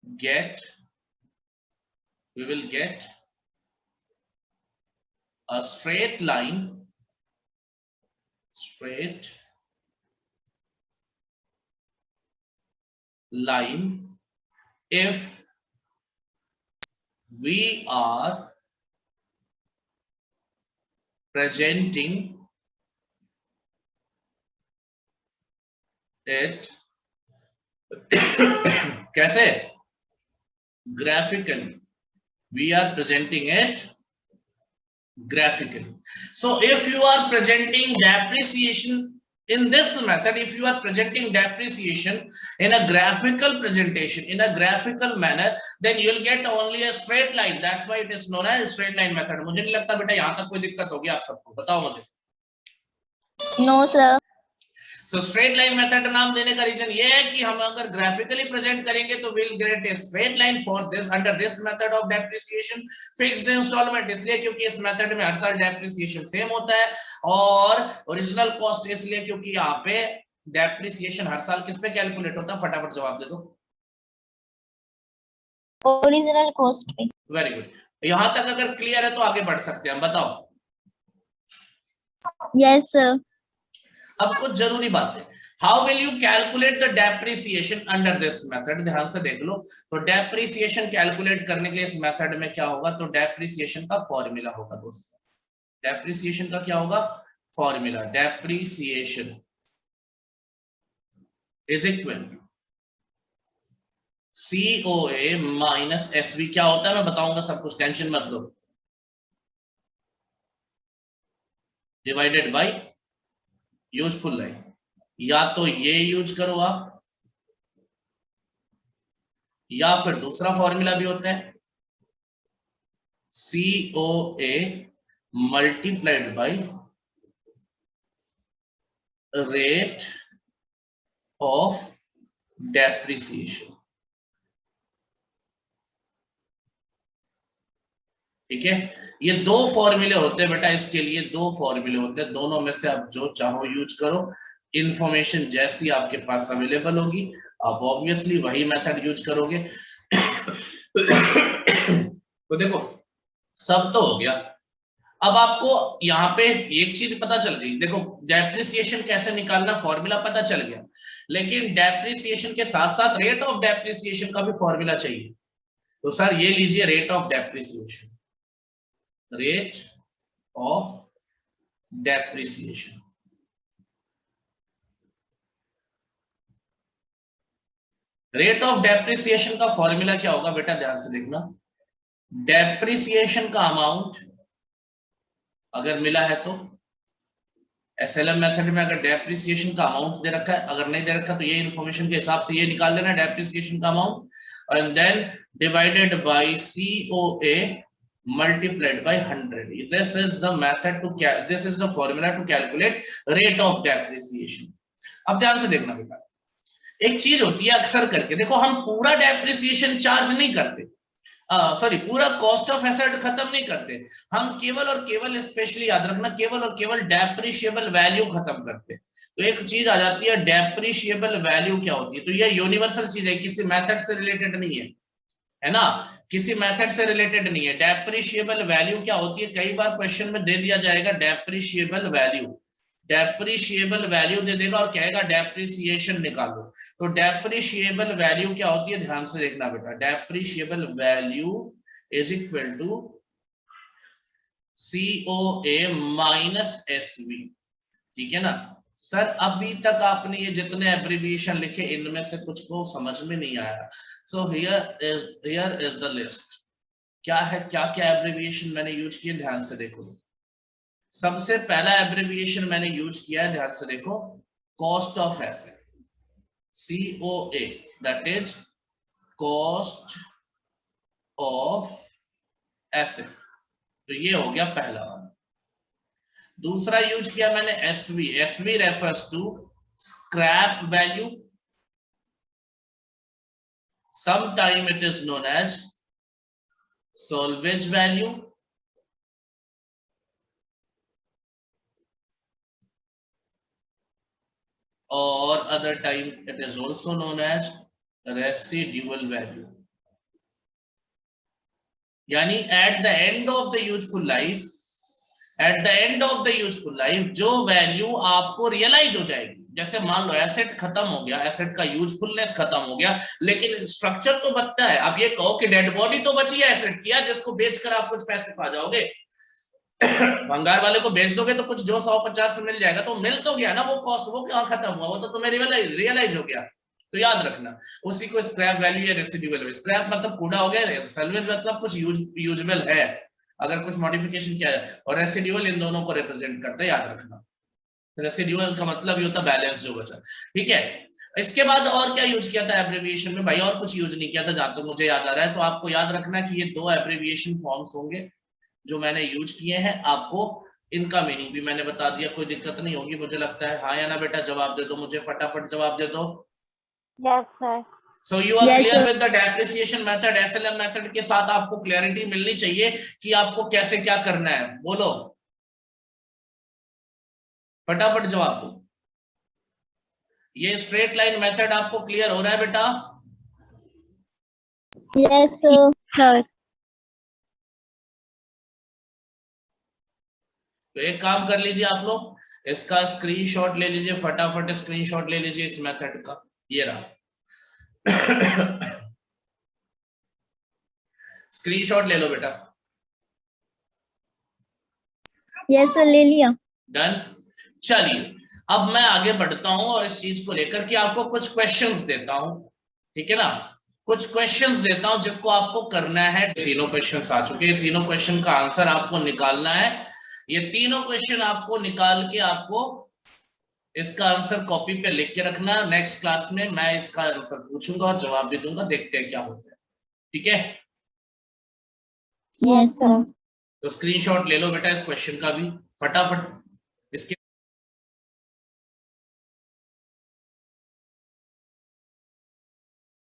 get a straight line if we are presenting it कैसे, graphically. We are presenting it graphically. So if you are presenting depreciation in this method, if you are presenting depreciation in a graphical presentation, in a graphical manner, then you will get only a straight line. That's why it is known as straight line method. मुझे नहीं लगता बेटा यहाँ तक कोई दिक्कत होगी आप सबको, बताओ मुझे। No, sir. So straight line method नाम देने का रीजन ये है कि हम अगर ग्राफिकली प्रेजेंट करेंगे तो we'll get a straight line for this under this method of depreciation fixed installment, इसलिए क्योंकि इस मेथड में हर साल डेप्रिसिएशन सेम होता है, और ओरिजिनल कॉस्ट इसलिए क्योंकि यहाँ पे डेप्रिसिएशन हर साल किस पे कैलकुलेट होता है, फटाफट जवाब दे दो। Original cost पे। वेरी गुड, यहां तक अगर क्लियर है तो आगे बढ़ सकते हैं हम, बताओ। Yes, sir. अब कुछ जरूरी बातें, how will you calculate the depreciation under this method, ध्यान से देख लो। तो डेप्रिसिएशन कैलकुलेट करने के लिए इस मेथड में क्या होगा, तो डेप्रिसिएशन का फॉर्मूला होगा दोस्तों। डेप्रिसिएशन का क्या होगा, formula, depreciation is equal COA minus SV। क्या होता है मैं बताऊंगा सब कुछ, टेंशन मत लो। डिवाइडेड बाय यूजफुल लाइफ, या तो ये यूज करो आप, या फिर दूसरा फॉर्मूला भी होता है COA multiplied by rate of depreciation. ठीक है, ये दो फॉर्मूले होते हैं बेटा, इसके लिए दो फॉर्मूले होते हैं, दोनों में से आप जो चाहो यूज करो। इंफॉर्मेशन जैसी आपके पास अवेलेबल होगी आप ऑब्वियसली वही मेथड यूज करोगे। तो देखो सब तो हो गया, अब आपको यहाँ पे एक चीज पता चल गई, देखो डेप्रिसिएशन कैसे निकालना फॉर्मूला पता चल गया, लेकिन डेप्रिसिएशन के साथ साथ रेट ऑफ डेप्रिसिएशन का भी फॉर्मूला चाहिए। तो सर ये लीजिए rate of depreciation, rate of depreciation. Rate of depreciation का फॉर्मूला क्या होगा बेटा, ध्यान से देखना। डेप्रिसिएशन का अमाउंट अगर मिला है तो SLM मेथड में अगर डेप्रिसिएशन का अमाउंट दे रखा है, अगर नहीं दे रखा तो ये इंफॉर्मेशन के हिसाब से ये निकाल लेना डेप्रिसिएशन का amount, and then divided by COA multiplied by 100. This is the method to this is the formula to calculate rate of depreciation. अब ध्यान से देखना बेटा, एक चीज होती है अक्सर करके, देखो हम पूरा डेप्रिसिएशन चार्ज नहीं करते, सॉरी पूरा कॉस्ट ऑफ एसेट खत्म नहीं करते, हम केवल और केवल, स्पेशली याद रखना, केवल और केवल डेप्रिशिएबल वैल्यू खत्म करते। तो एक चीज आ जाती है डेप्रिशिएबल वैल्यू, क्या होती है, तो ये यूनिवर्सल चीज है, किसी मेथड से रिलेटेड नहीं है ना, किसी मेथड से रिलेटेड नहीं है। डेप्रिशिएबल वैल्यू क्या होती है, कई बार क्वेश्चन में दे दिया जाएगा डेप्रिशिएबल वैल्यू, डेप्रिशिएबल वैल्यू दे देगा और कहेगा डेप्रिसिएशन निकालो। तो डेप्रिशिएबल वैल्यू क्या होती है, ध्यान से देखना बेटा, depreciable value is equal to COA minus SV। ठीक है ना सर, अभी तक आपने ये जितने एब्रिविएशन लिखे इनमें से कुछ को समझ में नहीं आया। So here is the list, क्या है, क्या क्या एब्रिविएशन मैंने यूज किए, ध्यान से देखो। सबसे पहला एब्रिविएशन मैंने यूज किया है, ध्यान से देखो, cost of asset, COA, that is cost of ऐसे। तो ये हो गया पहला वाला। दूसरा यूज किया मैंने SV. SV refers to scrap value, sometime it is known as salvage value, or other time it is also known as residual value. यानी at the end of the useful life, at the end of the useful life जो value आपको realise हो जाएगी, जैसे मान लो asset खत्म हो गया, एसेट का यूजफुलनेस खत्म हो गया, लेकिन स्ट्रक्चर तो बचता है। अब ये कहो कि डेड बॉडी तो बची है एसेट की, जिसको बेचकर आप कुछ पैसे पा जाओगे। भंगार वाले को बेच दोगे तो कुछ जो 150 मिल जाएगा, तो मिल तो गया ना वो कॉस्ट, वो क्या खत्म हुआ, वो तो तुम्हें रियलाइज हो गया। तो याद रखना उसी को स्क्रैप वैल्यू या रेसिड्यूअल वैल्यू। स्क्रैप मतलब कूड़ा हो गया, सैल्वेज मतलब कुछ यूजुअल है अगर कुछ मॉडिफिकेशन किया जाए, और रेसिड्यूअल इन दोनों को रिप्रेजेंट करता है, याद रखना। रेसिड्यूअल का मतलब ये होता है बैलेंस जो बचा, ठीक है। इसके बाद और क्या यूज किया था एब्रिविएशन में? भाई और कुछ यूज नहीं किया था जहां तक मुझे याद आ रहा है। तो आपको याद रखना कि ये 2 एब्रिविएशन फॉर्म्स होंगे जो मैंने यूज किए हैं। आपको इनका मीनिंग भी मैंने बता दिया, कोई दिक्कत नहीं होगी मुझे लगता है। हाँ या ना बेटा, जवाब दे दो मुझे, फटाफट जवाब दे दो। Yes, sir. So you are Yes, clear sir. with the depreciation method, SLM method के साथ आपको क्लैरिटी मिलनी चाहिए कि आपको कैसे क्या करना है। बोलो फटाफट जवाब दो। ये स्ट्रेट लाइन मेथड आपको क्लियर हो रहा है बेटा? Yes, sir. तो एक काम कर लीजिए आप लोग, इसका स्क्रीनशॉट ले लीजिए, फटाफट स्क्रीनशॉट ले लीजिए इस मेथड का। ये रहा स्क्रीनशॉट ले लो बेटा। Yes, sir. ले लिया। डन। चलिए अब मैं आगे बढ़ता हूं और इस चीज को लेकर के आपको कुछ क्वेश्चंस देता हूं, ठीक है ना। कुछ क्वेश्चंस देता हूं जिसको आपको करना है। तीनों क्वेश्चंस आ चुके हैं, तीनों क्वेश्चन का आंसर आपको निकालना है। ये तीनों क्वेश्चन आपको निकाल के आपको इसका आंसर कॉपी पे लिख के रखना। नेक्स्ट क्लास में मैं इसका आंसर पूछूंगा और जवाब भी दूंगा, देखते हैं क्या होता है, ठीक है। Yes, sir. तो स्क्रीनशॉट ले लो बेटा इस क्वेश्चन का भी फटाफट।